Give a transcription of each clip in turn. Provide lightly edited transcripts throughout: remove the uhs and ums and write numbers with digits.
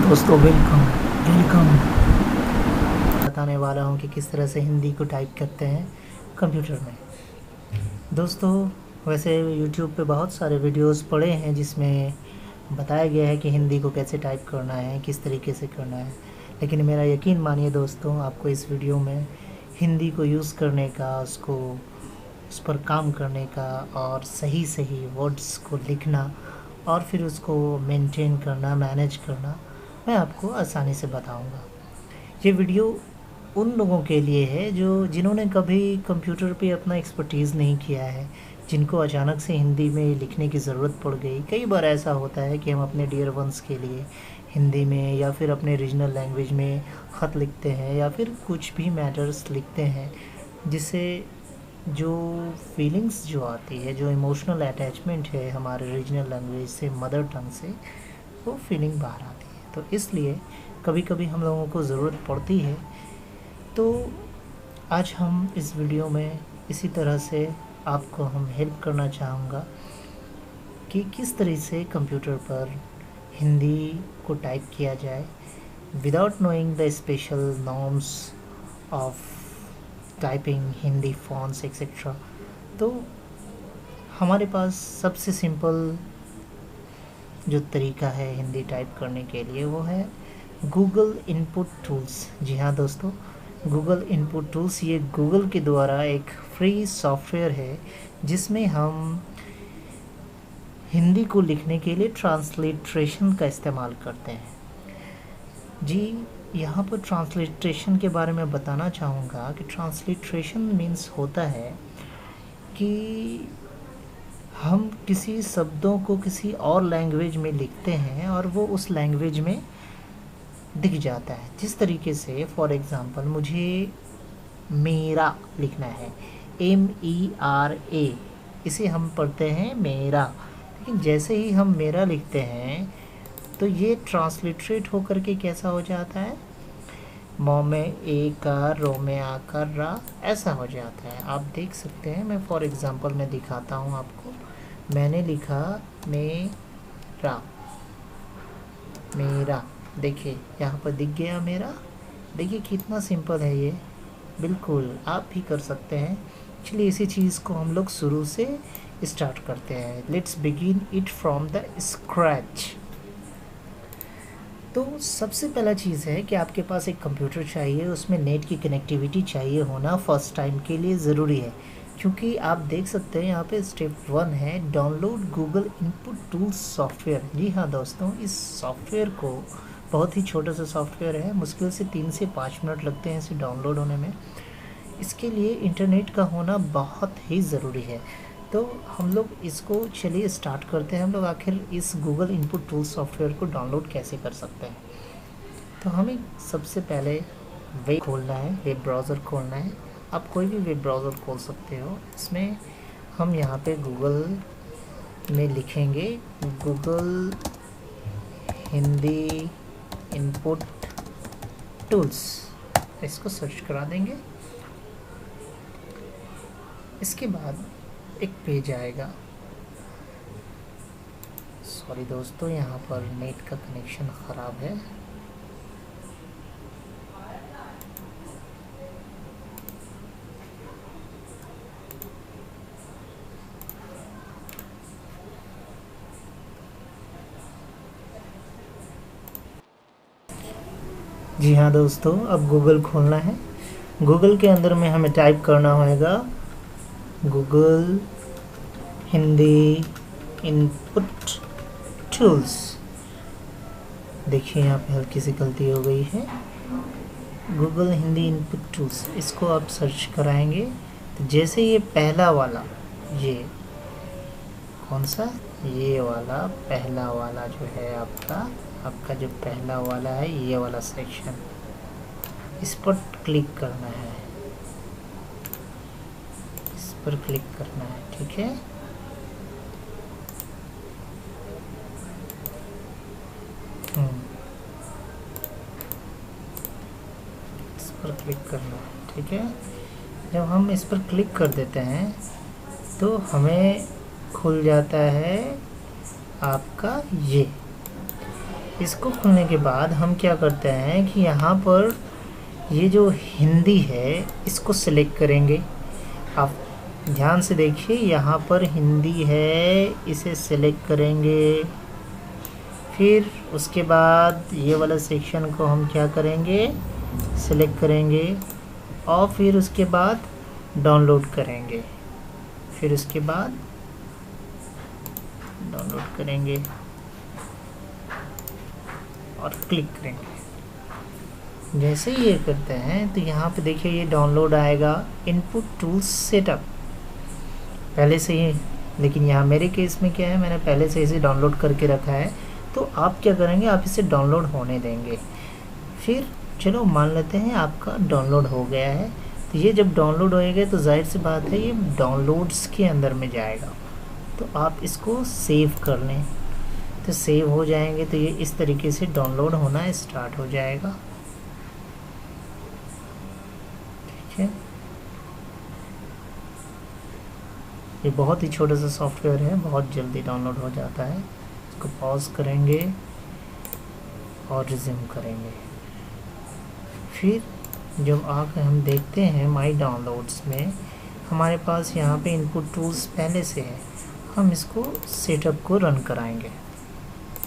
दोस्तों welcome welcome. बताने वाला हूँ कि किस तरह से हिंदी को टाइप करते हैं कंप्यूटर में। दोस्तों वैसे YouTube पे बहुत सारे वीडियोस पड़े हैं जिसमें बताया गया है कि हिंदी को कैसे टाइप करना है, किस तरीके से करना है, लेकिन मेरा यकीन मानिए दोस्तों, आपको इस वीडियो में हिंदी को यूज़ करने का, उस पर काम करने का और सही सही वर्ड्स को लिखना और फिर उसको मेंटेन करना, मैनेज करना मैं आपको आसानी से बताऊंगा। ये वीडियो उन लोगों के लिए है जिन्होंने कभी कंप्यूटर पे अपना एक्सपर्टीज़ नहीं किया है, जिनको अचानक से हिंदी में लिखने की ज़रूरत पड़ गई। कई बार ऐसा होता है कि हम अपने डियर वंस के लिए हिंदी में या फिर अपने रीजनल लैंग्वेज में ख़त लिखते हैं या फिर कुछ भी मैटर्स लिखते हैं, जिससे जो फीलिंग्स जो आती है, जो इमोशनल अटैचमेंट है हमारे रीजनल लैंग्वेज से, मदर टंग से, वो फीलिंग बाहर आती है। तो इसलिए कभी कभी हम लोगों को ज़रूरत पड़ती है। तो आज हम इस वीडियो में इसी तरह से आपको हम हेल्प करना चाहूँगा कि किस तरह से कंप्यूटर पर हिंदी को टाइप किया जाए without knowing the special norms of typing, Hindi fonts etcetera. तो हमारे पास सबसे सिंपल जो तरीका है हिंदी टाइप करने के लिए वो है गूगल इनपुट टूल्स। जी हाँ दोस्तों, गूगल इनपुट टूल्स ये गूगल के द्वारा एक फ्री सॉफ्टवेयर है जिसमें हम हिंदी को लिखने के लिए ट्रांसलिट्रेशन का इस्तेमाल करते हैं। जी, यहाँ पर ट्रांसलिट्रेशन के बारे में बताना चाहूँगा कि ट्रांसलिट्रेशन मीन्स होता है कि हम किसी शब्दों को किसी और लैंग्वेज में लिखते हैं और वो उस लैंग्वेज में दिख जाता है। जिस तरीके से फॉर एग्ज़ाम्पल मुझे मेरा लिखना है, MERA, इसे हम पढ़ते हैं मेरा, लेकिन जैसे ही हम मेरा लिखते हैं तो ये ट्रांसलिट्रेट होकर के कैसा हो जाता है, मौ में ए का, रो में आ का, रा, ऐसा हो जाता है। आप देख सकते हैं, मैं फॉर एग्ज़ाम्पल मैं दिखाता हूँ आपको। मैंने लिखा मेरा, मेरा, देखिए यहाँ पर दिख गया मेरा। देखिए कितना सिंपल है ये, बिल्कुल आप भी कर सकते हैं। चलिए इसी चीज़ को हम लोग शुरू से स्टार्ट करते हैं। Let's begin it from the scratch. तो सबसे पहला चीज़ है कि आपके पास एक कंप्यूटर चाहिए, उसमें नेट की कनेक्टिविटी चाहिए होना फर्स्ट टाइम के लिए ज़रूरी है, क्योंकि आप देख सकते हैं यहाँ पे स्टेप 1 है download Google input tools software. जी हाँ दोस्तों, इस सॉफ्टवेयर को, बहुत ही छोटा सा सॉफ्टवेयर है, मुश्किल से 3 से 5 मिनट लगते हैं इसे डाउनलोड होने में। इसके लिए इंटरनेट का होना बहुत ही ज़रूरी है। तो हम लोग इसको चलिए स्टार्ट करते हैं। हम लोग आखिर इस गूगल इनपुट टूल सॉफ्टवेयर को डाउनलोड कैसे कर सकते हैं। तो हमें सबसे पहले वेब खोलना है, वेब ब्राउज़र खोलना है। आप कोई भी वेब ब्राउज़र खोल सकते हो। इसमें हम यहाँ पे गूगल में लिखेंगे गूगल हिंदी इनपुट टूल्स, इसको सर्च करा देंगे। इसके बाद एक पेज आएगा। सॉरी दोस्तों, यहाँ पर नेट का कनेक्शन ख़राब है। जी हाँ दोस्तों, अब गूगल खोलना है। गूगल के अंदर में हमें टाइप करना होगा गूगल हिंदी इनपुट टूल्स। देखिए यहाँ पे हल्की सी गलती हो गई है। गूगल हिंदी इनपुट टूल्स, इसको आप सर्च कराएंगे तो जैसे ये पहला वाला, ये कौन सा, ये वाला पहला वाला जो है आपका जो पहला वाला है, ये वाला सेक्शन, इस पर क्लिक करना है, इस पर क्लिक करना है, ठीक है। इस पर क्लिक करना है, ठीक है। जब हम इस पर क्लिक कर देते हैं तो हमें खुल जाता है आपका इसको खोलने के बाद हम क्या करते हैं कि यहाँ पर ये जो हिंदी है इसको सिलेक्ट करेंगे। आप ध्यान से देखिए, यहाँ पर हिंदी है, इसे सिलेक्ट करेंगे। फिर उसके बाद ये वाला सेक्शन को हम क्या करेंगे, सिलेक्ट करेंगे और फिर उसके बाद डाउनलोड करेंगे। फिर उसके बाद डाउनलोड करेंगे और क्लिक करेंगे। जैसे ही ये करते हैं तो यहाँ पे देखिए ये डाउनलोड आएगा, इनपुट टूल्स सेटअप पहले से ही। लेकिन यहाँ मेरे केस में क्या है, मैंने पहले से इसे डाउनलोड करके रखा है। तो आप क्या करेंगे, आप इसे डाउनलोड होने देंगे। फिर चलो मान लेते हैं आपका डाउनलोड हो गया है। तो ये जब डाउनलोड होएगा तो जाहिर सी बात है ये डाउनलोड्स के अंदर में जाएगा। तो आप इसको सेव कर लें, तो सेव हो जाएंगे। तो ये इस तरीके से डाउनलोड होना स्टार्ट हो जाएगा। ठीक है, ये बहुत ही छोटा सा सॉफ्टवेयर है, बहुत जल्दी डाउनलोड हो जाता है। इसको पॉज करेंगे और रिज्यूम करेंगे। फिर जब आकर हम देखते हैं माई डाउनलोड्स में, हमारे पास यहाँ पे इनपुट टूल्स पहले से है। हम इसको सेटअप को रन कराएंगे,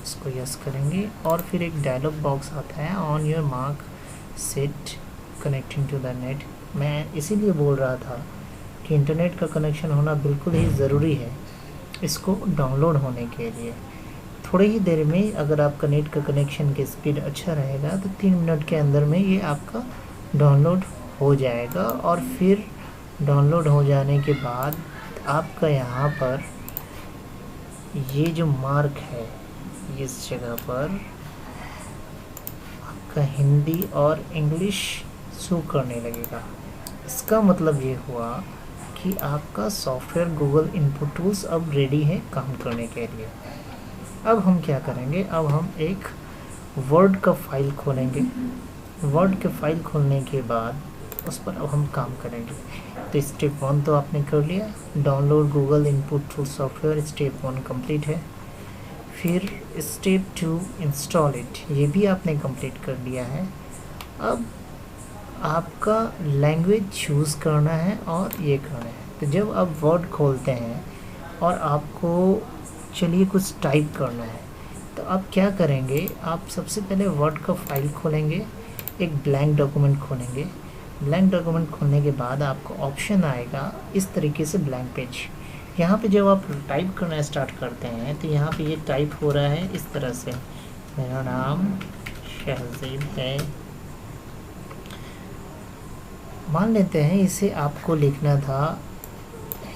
इसको यस करेंगे और फिर एक डायलॉग बॉक्स आता है, on your mark set connecting to the net. मैं इसीलिए बोल रहा था कि इंटरनेट का कनेक्शन होना बिल्कुल ही ज़रूरी है इसको डाउनलोड होने के लिए। थोड़ी ही देर में अगर आपका नेट का कनेक्शन की स्पीड अच्छा रहेगा तो 3 मिनट के अंदर में ये आपका डाउनलोड हो जाएगा। और फिर डाउनलोड हो जाने के बाद आपका यहाँ पर ये जो मार्क है, इस जगह पर आपका हिंदी और इंग्लिश शो करने लगेगा। इसका मतलब ये हुआ कि आपका सॉफ्टवेयर गूगल इनपुट टूल्स अब रेडी है काम करने के लिए। अब हम क्या करेंगे, अब हम एक वर्ड का फाइल खोलेंगे। वर्ड के फाइल खोलने के बाद उस पर अब हम काम करेंगे। तो स्टेप 1 तो आपने कर लिया, download Google input tools software, step 1 complete है। फिर स्टेप 2 इंस्टॉल इट, ये भी आपने कंप्लीट कर लिया है। अब आपका लैंग्वेज चूज़ करना है और ये करना है। तो जब आप वर्ड खोलते हैं और आपको चलिए कुछ टाइप करना है, तो आप क्या करेंगे, आप सबसे पहले वर्ड का फाइल खोलेंगे, एक ब्लैंक डॉक्यूमेंट खोलेंगे। ब्लैंक डॉक्यूमेंट खोलने के बाद आपको ऑप्शन आएगा इस तरीके से ब्लैंक पेज। यहाँ पे जब आप टाइप करना स्टार्ट करते हैं तो यहाँ पे ये टाइप हो रहा है इस तरह से, मेरा नाम शहज़ेब है। मान लेते हैं इसे आपको लिखना था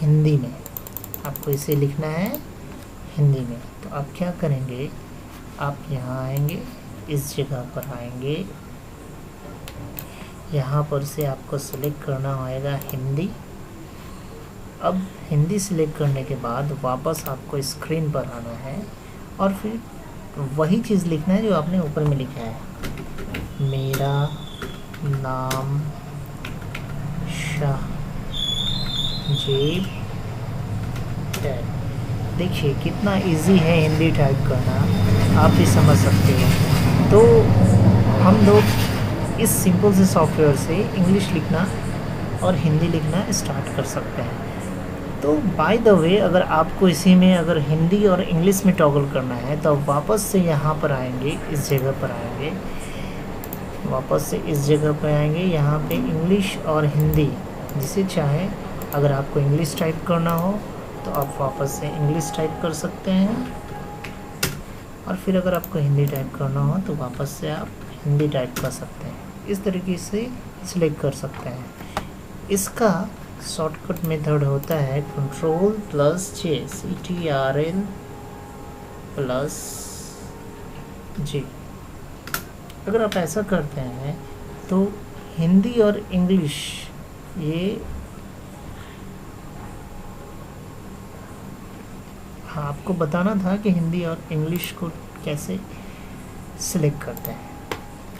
हिंदी में, आपको इसे लिखना है हिंदी में। तो आप क्या करेंगे, आप यहाँ आएंगे, इस जगह पर आएंगे, यहाँ पर से आपको सिलेक्ट करना होगा हिंदी। अब हिंदी सिलेक्ट करने के बाद वापस आपको स्क्रीन पर आना है और फिर वही चीज़ लिखना है जो आपने ऊपर में लिखा है, मेरा नाम शहज़ेब है। देखिए कितना इजी है हिंदी टाइप करना, आप भी समझ सकते हो। तो हम लोग इस सिंपल से सॉफ्टवेयर से इंग्लिश लिखना और हिंदी लिखना स्टार्ट कर सकते हैं। तो बाय द वे, अगर आपको इसी में अगर हिंदी और इंग्लिश में टॉगल करना है तो आप वापस से यहाँ पर आएंगे, इस जगह पर आएंगे, वापस से इस जगह पर आएंगे, यहाँ पे इंग्लिश और हिंदी जिसे चाहे। अगर आपको इंग्लिश टाइप करना हो तो आप वापस से इंग्लिश टाइप कर सकते हैं, और फिर अगर आपको हिंदी टाइप करना हो तो वापस से आप हिंदी टाइप कर सकते हैं। इस तरीके से सिलेक्ट कर सकते हैं। इसका शॉर्टकट मेथड होता है Ctrl+J, Ctrl+J। अगर आप ऐसा करते हैं तो हिंदी और इंग्लिश, ये हाँ आपको बताना था कि हिंदी और इंग्लिश को कैसे सिलेक्ट करते हैं।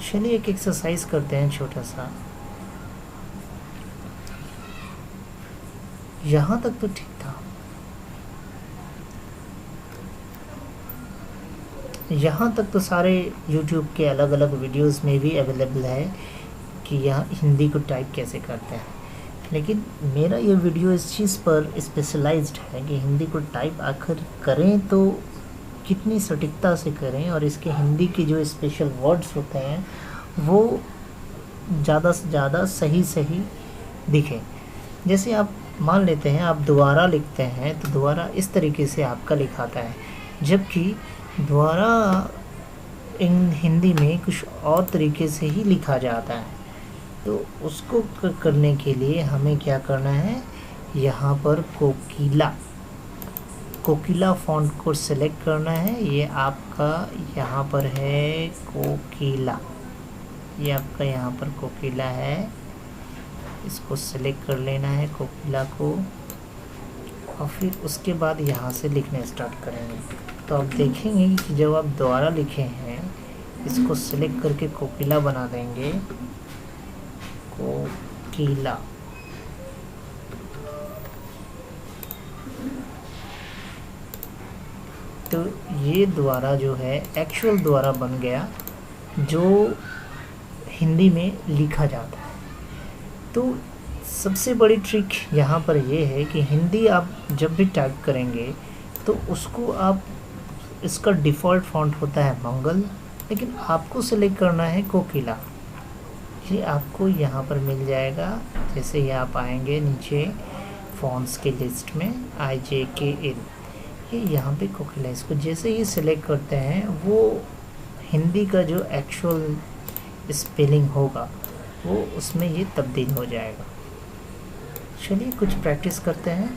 चलिए एक एक्सरसाइज करते हैं छोटा सा। यहाँ तक तो ठीक था, यहाँ तक तो सारे YouTube के अलग अलग वीडियोस में भी अवेलेबल है कि यहाँ हिंदी को टाइप कैसे करते हैं, लेकिन मेरा ये वीडियो इस चीज़ पर स्पेशलाइज्ड है कि हिंदी को टाइप आखिर करें तो कितनी सटीकता से करें और इसके हिंदी के जो स्पेशल वर्ड्स होते हैं वो ज़्यादा से ज़्यादा सही दिखें। जैसे आप मान लेते हैं आप दोबारा लिखते हैं तो दोबारा इस तरीके से आपका लिखाता है, जबकि दोबारा इन हिंदी में कुछ और तरीके से ही लिखा जाता है। तो उसको करने के लिए हमें क्या करना है, यहाँ पर कोकिला फ़ॉन्ट को सिलेक्ट करना है। ये आपका यहाँ पर है कोकिला, ये आपका यहाँ पर कोकिला है, इसको सिलेक्ट कर लेना है कोकिला को, और फिर उसके बाद यहाँ से लिखने स्टार्ट करेंगे। तो आप देखेंगे कि जब आप दोबारा लिखे हैं इसको सिलेक्ट करके कोकिला बना देंगे, कोकिला। तो ये द्वारा जो है एक्चुअल द्वारा बन गया जो हिंदी में लिखा जाता है। तो सबसे बड़ी ट्रिक यहाँ पर ये है कि हिंदी आप जब भी टाइप करेंगे तो उसको आप, इसका डिफ़ॉल्ट फ़ॉन्ट होता है मंगल, लेकिन आपको सेलेक्ट करना है कोकिला। ये आपको यहाँ पर मिल जाएगा। जैसे ही आप आएंगे नीचे फ़ॉन्ट्स के लिस्ट में IJKL, ये यहाँ पे कोकिला, इसको जैसे ही सिलेक्ट करते हैं वो हिंदी का जो एक्चुअल स्पेलिंग होगा वो उसमें ये तब्दील हो जाएगा। चलिए कुछ प्रैक्टिस करते हैं।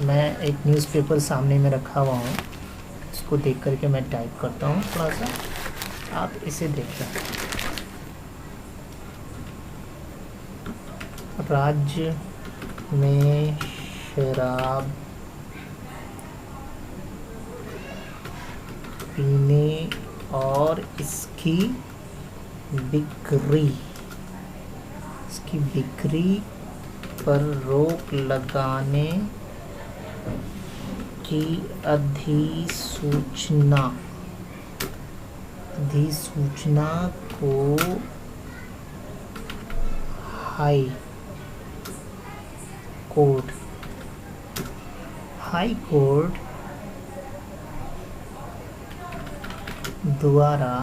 मैं एक न्यूज़पेपर सामने में रखा हुआ हूँ, इसको देख करके मैं टाइप करता हूँ। थोड़ा सा आप इसे देखते हैं। राज्य में शराब पीने और इसकी बिक्री पर रोक लगाने की अधिसूचना को हाई कोर्ट द्वारा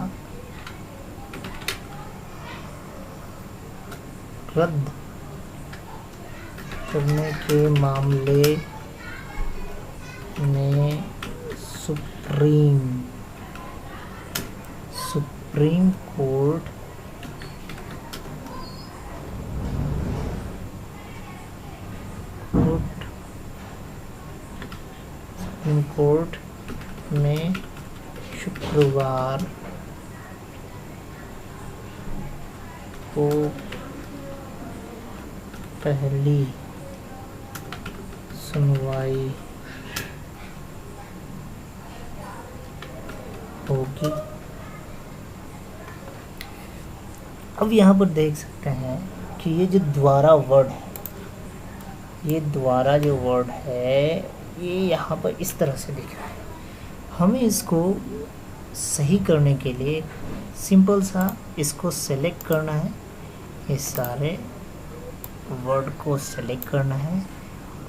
रद्द करने के मामले में सुप्रीम कोर्ट में शुक्रवार को पहली सुनवाई होगी। अब यहाँ पर देख सकते हैं कि ये जो द्वारा वर्ड है, ये द्वारा जो वर्ड है ये यहाँ पर इस तरह से दिख रहा है। हमें इसको सही करने के लिए सिंपल सा इसको सेलेक्ट करना है, ये सारे वर्ड को सेलेक्ट करना है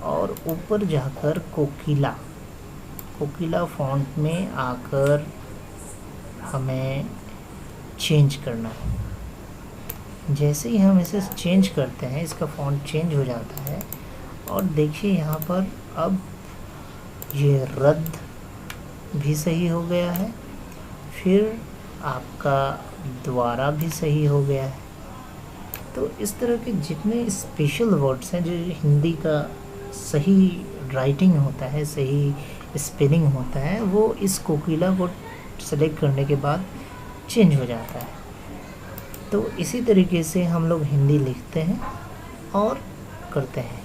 और ऊपर जाकर कोकिला फ़ॉन्ट में आकर हमें चेंज करना है। जैसे ही हम इसे चेंज करते हैं इसका फ़ॉन्ट चेंज हो जाता है और देखिए यहाँ पर अब ये रद्द भी सही हो गया है, फिर आपका द्वारा भी सही हो गया है। तो इस तरह के जितने स्पेशल वर्ड्स हैं जो हिंदी का सही राइटिंग होता है, सही स्पेलिंग होता है, वो इस कोकिला को सेलेक्ट करने के बाद चेंज हो जाता है। तो इसी तरीके से हम लोग हिंदी लिखते हैं और करते हैं।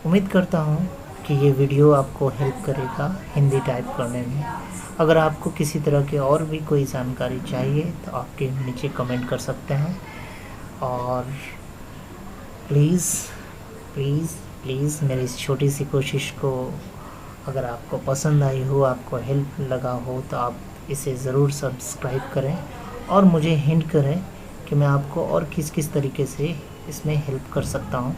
उम्मीद करता हूँ कि ये वीडियो आपको हेल्प करेगा हिंदी टाइप करने में। अगर आपको किसी तरह के और भी कोई जानकारी चाहिए तो आपके नीचे कमेंट कर सकते हैं। और प्लीज़ प्लीज़ मेरी इस छोटी सी कोशिश को अगर आपको पसंद आई हो, आपको हेल्प लगा हो, तो आप इसे ज़रूर सब्सक्राइब करें और मुझे हिंट करें कि मैं आपको और किस किस तरीके से इसमें हेल्प कर सकता हूँ।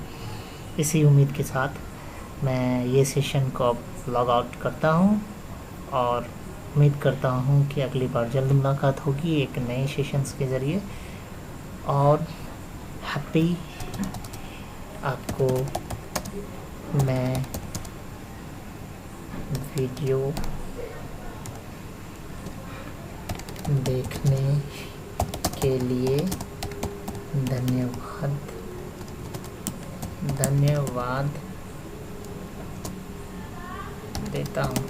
इसी उम्मीद के साथ मैं ये सेशन को अब लॉग आउट करता हूँ और उम्मीद करता हूँ कि अगली बार जल्द मुलाकात होगी एक नए सेशंस के ज़रिए। और हैप्पी आपको मैं वीडियो देखने के लिए धन्यवाद देता हूँ।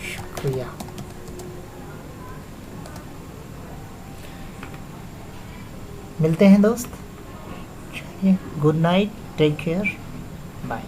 शुक्रिया। मिलते हैं दोस्त। चलिए, good night, take care, bye.